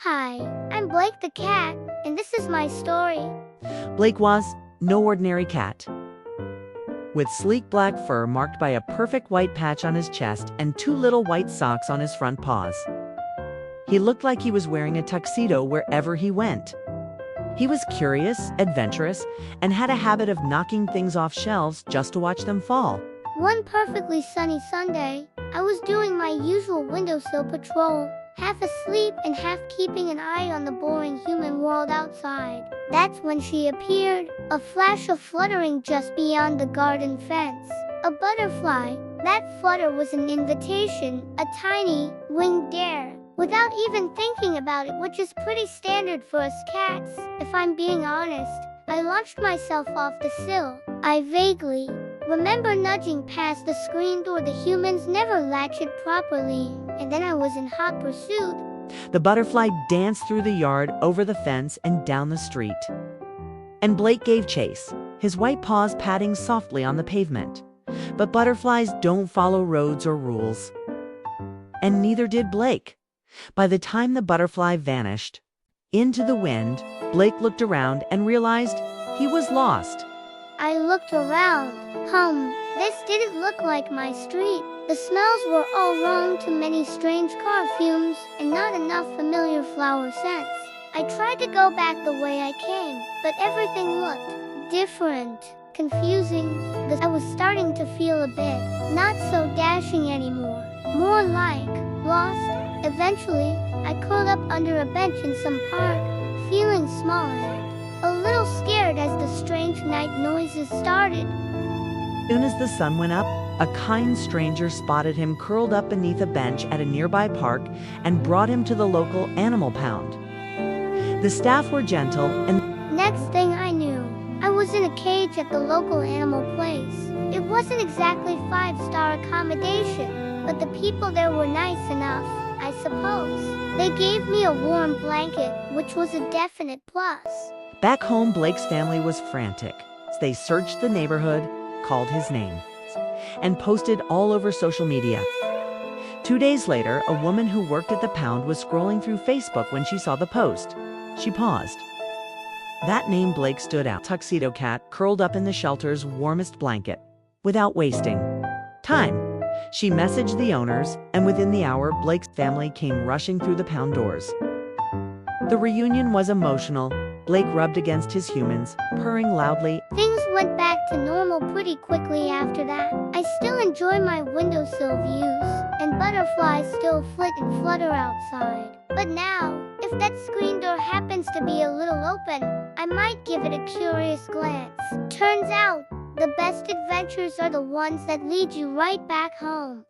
Hi, I'm Blake the cat, and this is my story. Blake was no ordinary cat. With sleek black fur marked by a perfect white patch on his chest and two little white socks on his front paws. He looked like he was wearing a tuxedo wherever he went. He was curious, adventurous, and had a habit of knocking things off shelves just to watch them fall. One perfectly sunny Sunday, I was doing my usual windowsill patrol, half asleep and half keeping an eye on the boring human world outside. That's when she appeared, a flash of fluttering just beyond the garden fence. A butterfly. That flutter was an invitation, a tiny, winged dare. Without even thinking about it, which is pretty standard for us cats, if I'm being honest, I launched myself off the sill. I vaguely remember nudging past the screen door. The humans never latch it properly, and then I was in hot pursuit. The butterfly danced through the yard, over the fence, and down the street. And Blake gave chase, his white paws patting softly on the pavement. But butterflies don't follow roads or rules. And neither did Blake. By the time the butterfly vanished into the wind, Blake looked around and realized he was lost. I looked around. This didn't look like my street. The smells were all wrong, too many strange car fumes, and not enough familiar flower scents. I tried to go back the way I came, but everything looked different, confusing. I was starting to feel a bit not so dashing anymore, more like lost. Eventually, I curled up under a bench in some park, feeling small and a little scared as the strange night noises started. As soon as the sun went up, a kind stranger spotted him curled up beneath a bench at a nearby park and brought him to the local animal pound. The staff were gentle, and next thing I knew, I was in a cage at the local animal place. It wasn't exactly 5-star accommodation, but the people there were nice enough, I suppose. They gave me a warm blanket, which was a definite plus. Back home, Blake's family was frantic. They searched the neighborhood, called his name, and posted all over social media. 2 days later, a woman who worked at the pound was scrolling through Facebook when she saw the post. She paused. That name Blake stood out. Tuxedo cat curled up in the shelter's warmest blanket. Without wasting time, she messaged the owners, and within the hour, Blake's family came rushing through the pound doors. The reunion was emotional. Blake rubbed against his humans, purring loudly. Things went back to normal pretty quickly after that. I still enjoy my windowsill views, and butterflies still flit and flutter outside. But now, if that screen door happens to be a little open, I might give it a curious glance. Turns out, the best adventures are the ones that lead you right back home.